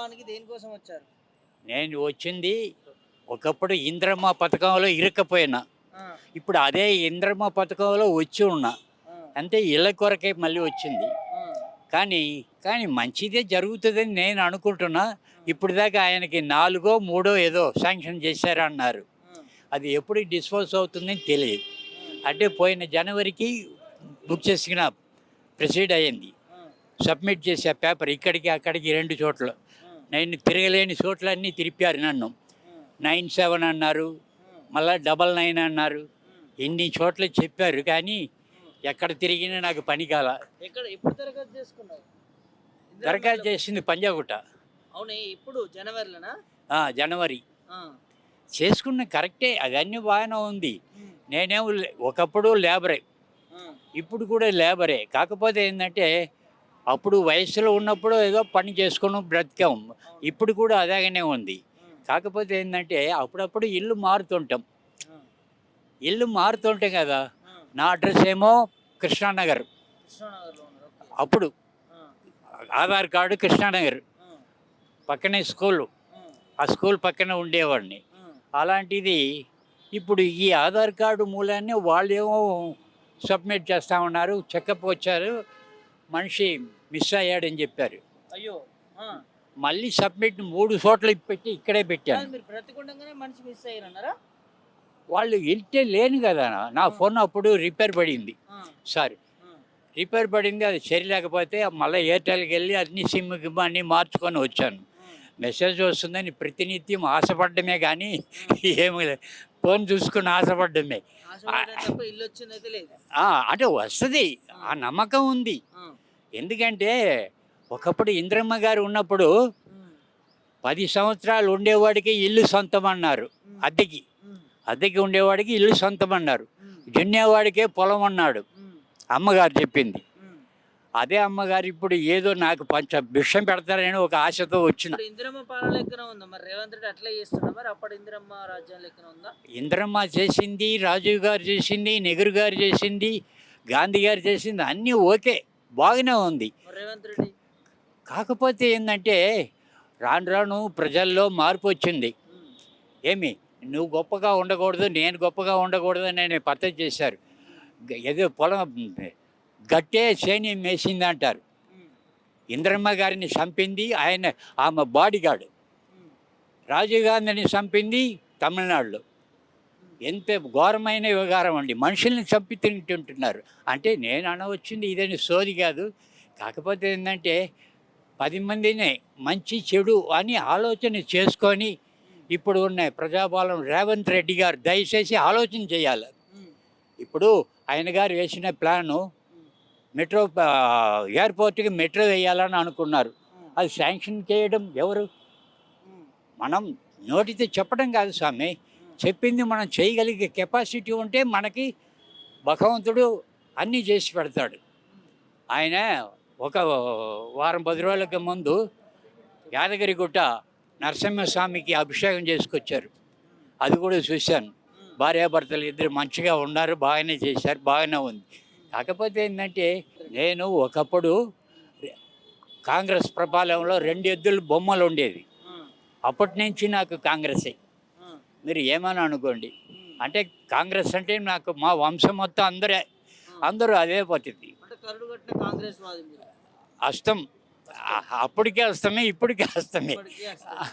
భవానికి దేనికోసం వచ్చారు? నేను వచ్చింది ఒకప్పుడు ఇంద్రమ్మ పథకంలో ఇరుక్కపోయినా. ఆ! ఇప్పుడు అదే ఇంద్రమ్మ పథకంలో వచ్చి ఉన్నా. ఆ! అంటే ఇళ్ళ కొరకే మళ్ళీ వచ్చింది. ఆ! కానీ, కానీ మంచిదే జరుగుతదని నేను అనుకుంటున్నా. ఇప్పటిదాకా ఆయనకి నాలుగో, మూడో ఏదో శాంక్షన్ చేశారన్నారు. ఆ! అది ఎప్పుడు డిస్పోజ్ అవుతుందని తెలియదు. ఆ! అంటే పోయిన జనవరికి బుక్ చేసుకున్న ప్రొసీడ్ అయింది. ఆ! సబ్మిట్ చేసా పేపర్ ఇక్కడికి, అక్కడికి 2 చోట్ల. ఆ! నేను తిరగలేని చోట్లన్నీ తిరిపారు నన్ను. ఆ! 97 అన్నారు. ఆ! మళ్ళా 99 అన్నారు. హ్మ్. ఇన్ని చోట్ల చెప్పారు కానీ ఎక్కడ తిరిగినా నాకు పని కాల. ఎప్పుడు దరఖాస్తు చేసుకున్నావు? దరఖాస్తు చేసింది పంజాగుట్ట. అవునే ఇప్పుడు జనవరిలోనా? జనవరి. ఆ! చేసుకున్న కరెక్టే అదన్నీ బాగానే ఉంది. హ్మ్. నేనేమో ఒకప్పుడు లేబరే. ఆ! ఇప్పుడు కూడా లేబరే. కాకపోతే ఏందంటే అప్పుడు వయస్సులో ఉన్నప్పుడు ఏదో పని చేసుకొని బ్రతికాం. అవును. ఇప్పుడు కూడా అలాగనే ఉంది. ఆ! కాకపోతే ఏందంటే అప్పుడప్పుడు ఇల్లు మారుతుంటాం. ఆ! ఇల్లు మారుతుంటాం కదా! ఆ! నా అడ్రస్ ఏమో కృష్ణానగర్. కృష్ణానగర్‌లో ఉన్నారు. ఓకే. అప్పుడు ఆ! ఆధార్ కార్డు కృష్ణానగర్. ఆ! పక్కనే స్కూలు. ఆ! ఆ స్కూల్ పక్కన ఉండేవాడిని. ఆ! అలాంటిది ఇప్పుడు ఈ ఆధార్ కార్డు మూలాన్ని వాళ్ళేమో సబ్మిట్ చేస్తా ఉన్నారు. చెకప్ వచ్చారు. మనిషి మిస్ అయ్యాడని చెప్పారు. అయ్యో! ఆ! మళ్ళీ సబ్మిట్ 3 చోట్ల పెట్టి ఇక్కడే పెట్టాను. కాదు మీరు బ్రతికుండంగానే మనిషి మిస్ అయ్యారన్నారా? వాళ్ళు వెళ్తే లేను కదా! నా ఆ! ఫోన్ అప్పుడు రిపేర్ పడింది. ఆ! సారీ. ఆ! రిపేర్ పడింది. అది సరిలేకపోతే మళ్ళీ ఎయిర్టెల్‌కెళ్ళి అన్ని సిమ్ గిమ్ అన్నీ మార్చుకొని వచ్చాను. ఆ! మెసేజ్ వస్తుందని ప్రతినిత్యం ఆశపడ్డమే గానీ ఆ! ఏమీ లేదు. ఫోన్ చూసుకొని ఆశపడ్డమే. ఆశపడ్డారు తప్ప ఇల్లొచ్చిందైతే లేదు. అంటే వస్తది. ఆ! ఆ నమ్మకం ఉంది. ఆ! ఎందుకంటే ఒకప్పుడు ఇందిరమ్మ గారు ఉన్నప్పుడు హ్మ్. 10 సంవత్సరాలు ఉండేవాడికి ఇల్లు సొంతమన్నారు. హ్మ్. అద్దెకి. హ్మ్. అద్దెకి ఉండేవాడికి ఇల్లు సొంతమన్నారు. హ్మ్. దున్నేవాడికే పొలం అన్నాడు. హ్మ్. అమ్మగారు చెప్పింది. హ్మ్. అదే అమ్మగారు ఇప్పుడు ఏదో నాకు భిక్షం పెడతారని ఒక ఆశతో వచ్చిన. ఇప్పుడు ఇందిరమ్మ పాలన లెక్కన ఉందా? మరి రేవంత్ రెడ్డి అట్లే చేస్తుండా మరి? అప్పటి ఇందిరమ్మ రాజ్యం లెక్కన ఉందా? ఇందిరమ్మ చేసింది, రాజీవ్ గారు చేసింది, నెహ్రూ గారు చేసింది, గాంధీ గారు చేసింది అన్నీ ఓకే. బాగానే ఉంది. మరి రేవంత్ రెడ్డి? కాకపోతే ఏందంటే రాను రాను ప్రజల్లో మార్పు వచ్చింది. హ్మ్. ఏమి నువ్వు గొప్పగా ఉండకూడదు, నేను గొప్పగా ఉండకూడదు అని పద్ధతి చేశారు. హ్మ్. ఏదో పొలం గట్టే శని మేసిందంటారు. హ్మ్. ఇందిరమ్మ గారిని చంపింది ఆమె బాడీగార్డ్. హ్మ్. రాజీవ్ గాంధీని చంపింది తమిళనాడులో. హ్మ్. ఎంత ఘోరమైన వ్యవహారం అండి. మనుషుల్ని చంపి తింటుంటున్నారు. అంటే నేను అనవచ్చింది ఇదని సోది కాదు. కాకపోతే ఏందంటే 10 మందిని మంచి, చెడు అని ఆలోచన చేసుకొని హ్మ్. ఇప్పుడు ఉన్న ప్రజాపాలన రేవంత్ రెడ్డి గారు దయచేసి ఆలోచన చేయాలి. హ్మ్. ఇప్పుడు ఆయన గారు వేసిన ప్లాను హ్మ్. మెట్రో ఎయిర్‌పోర్ట్‌కి మెట్రో వేయాలని అనుకున్నారు. హ్మ్. అది శాంక్షన్ చేయడం ఎవరు? హ్మ్. మనం నోటితో చెప్పడం కాదు స్వామి. హ్మ్. చెప్పింది మనం చేయగలిగే కెపాసిటీ ఉంటే మనకి భగవంతుడు అన్నీ చేసి పెడతాడు. హ్మ్. ఆయన ఒక వారం 10 రోజులకి ముందు యాదగిరిగుట్ట నరసింహస్వామికి అభిషేకం చేసుకొచ్చారు. హ్మ్. అది కూడా చూశాను. హ్మ్. భార్యాభర్తలు ఇద్దరు మంచిగా ఉన్నారు. బాగానే చేశారు. బాగానే ఉంది. హ్మ్. కాకపోతే ఏంటంటే నేను ఒకప్పుడు రె కాంగ్రెస్ ప్రభావంలో 2 ఎద్దుల బొమ్మలు ఉండేది. ఆ! అప్పటి నుంచి నాకు కాంగ్రెసే. ఆ! మీరు ఏమని అనుకోండి. హ్మ్. అంటే కాంగ్రెస్ అంటే నాకు మా వంశం మొత్తం ఆ! అందరూ అదే పద్ధతి. అంటే కరడు కట్టిన కాంగ్రెస్ వాది మీరు. అస్తం. అస్తం. అప్పటికే అస్తమే, ఇప్పటికే అస్తమే. ఇప్పటికీ అస్తమే.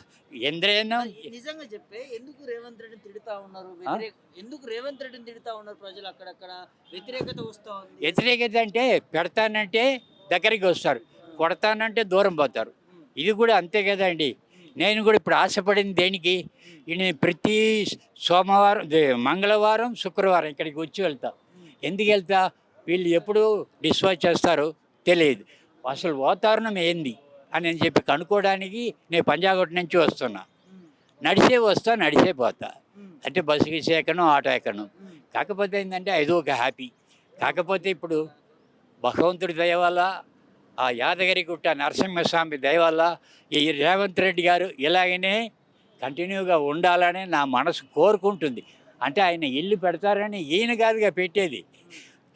ఎంద్రేనో మరి నిజంగా చెప్పే ఎందుకు రేవంత్ రెడ్డిని తిడతా ఉన్నారు? ఆ! ఎందుకు రేవంత్ రెడ్డిని తిడతా ఉన్నారు ప్రజలు అక్కడక్కడ? వ్యతిరేకత వస్తా ఉంది. వ్యతిరేకత అంటే పెడతానంటే దగ్గరికి వస్తారు. ఆ! కొడతానంటే దూరం పోతారు. హ్మ్. ఇది కూడా అంతే కదండీ. హ్మ్. నేను కూడా ఇప్పుడు ఆశపడింది దేనికి? హ్మ్. నేను ప్రతి సోమవారం, మంగళవారం, శుక్రవారం ఇక్కడికి వచ్చి వెళ్తా. హ్మ్. ఎందుకు వెళ్తా? వీళ్ళు ఎప్పుడు డిస్పాచ్ చేస్తారో తెలియదు. హ్మ్. అసలు వాతావరణం ఏంది అని చెప్పి కనుక్కోవడానికి నేను పంజాగుట్ట నుంచి వస్తున్నా. హ్మ్. నడిచే వస్తా, నడిచే పోతా. హ్మ్. అంటే బస్సు గీసు ఎక్కను, ఆటో ఎక్కను. హ్మ్. కాకపోతే ఏంటంటే అదో ఒక హ్యాపీ. హ్మ్. కాకపోతే ఇప్పుడు భగవంతుడి దయ వల్ల, ఆ యాదగిరిగుట్ట నరసింహస్వామి దయ వల్ల ఈ రేవంత్ రెడ్డి గారు ఇలాగనే కంటిన్యూగా ఉండాలని నా మనసు కోరుకుంటుంది. అంటే ఆయన ఇల్లు పెడతారని ఈయన కాదుగా పెట్టేది.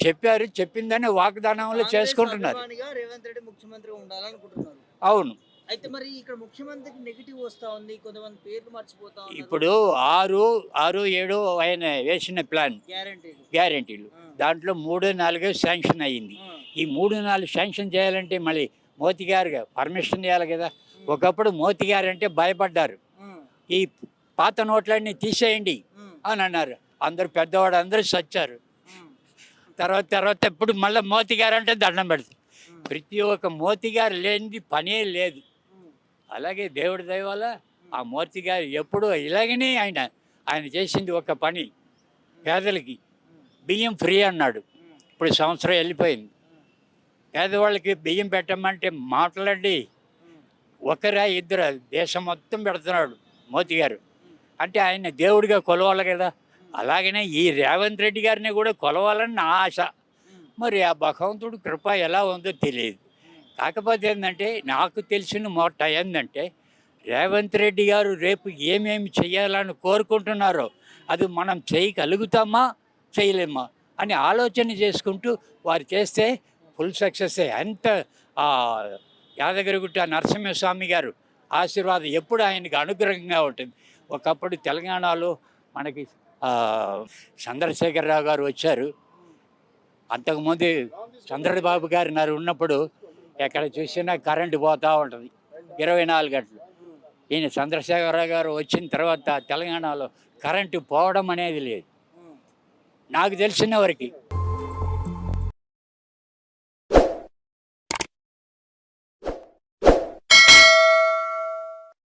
హ్మ్. చెప్పిందని వాగ్దానంలో కాంగ్రెస్ చేసుకుంటున్నారు. అభిమానిగా రేవంత్ రెడ్డి ముఖ్యమంత్రిగా ఉండాలనుకుంటున్నారు. అవును. అయితే మరి ఇక్కడ ముఖ్యమంత్రికి నెగెటివ్ వస్తా ఉంది. కొంతమంది పేర్లు మర్చిపోతా ఉన్నారు. ఇప్పుడు 6, 7 ఆయన వేసిన ప్లాన్ గ్యారంటీలు. గ్యారెంటీలు దాంట్లో 3, 4 శాంక్షన్ అయ్యింది. ఈ 3, 4 శాంక్షన్ చేయాలంటే మళ్ళీ మోతీ గారు పర్మిషన్ ఇవ్వాలి కదా. ఒకప్పుడు మోతీ గారు అంటే భయపడ్డారు. ఈ పాత నోట్లన్నీ తీసేయండి అని అన్నారు. అందరు పెద్దవాడు అందరూ సచ్చారు. తర్వాత ఇప్పుడు మళ్ళీ మోతీ గారు అంటే దండం పెడతారు. ప్రతి ఒక్క మోతీ గారు లేనిది పనే లేదు. అలాగే దేవుడి దయ వల్ల ఆ మోతీ గారు ఎప్పుడూ ఇలాగనే ఆయన చేసింది ఒక పని. పేదలకి బియ్యం ఫ్రీ అన్నాడు. ఇప్పుడు సంవత్సరం వెళ్ళిపోయింది. పేదవాళ్ళకి బియ్యం పెట్టమంటే మాట్లాడి ఒకరా ఇద్దరు దేశం మొత్తం పెడుతున్నాడు మోతీ గారు. అంటే ఆయన దేవుడిగా కొలవాలి కదా. అలాగనే ఈ రేవంత్ రెడ్డి గారిని కూడా కొలవాలని నా ఆశ. మరి ఆ భగవంతుడు కృప ఎలా ఉందో తెలియదు. కాకపోతే ఏంటంటే నాకు తెలిసిన మాట ఏంటంటే రేవంత్ రెడ్డి గారు రేపు ఏమేమి చేయాలని కోరుకుంటున్నారో అది మనం చేయగలుగుతామా చేయలేమా అని ఆలోచన చేసుకుంటూ వారు చేస్తే ఫుల్ సక్సెస్. అంత యాదగిరిగుట్ట నరసింహస్వామి గారు ఆశీర్వాదం ఎప్పుడు ఆయనకు అనుగ్రహంగా ఉంటుంది. ఒకప్పుడు తెలంగాణలో మనకి చంద్రశేఖరరావు గారు వచ్చారు. అంతకుముందు చంద్రబాబు గారు ఉన్నప్పుడు ఎక్కడ చూసినా కరెంటు పోతూ ఉంటుంది 24 గంటలు. ఈయన చంద్రశేఖరరావు గారు వచ్చిన తర్వాత తెలంగాణలో కరెంటు పోవడం అనేది లేదు నాకు తెలిసిన వరకు.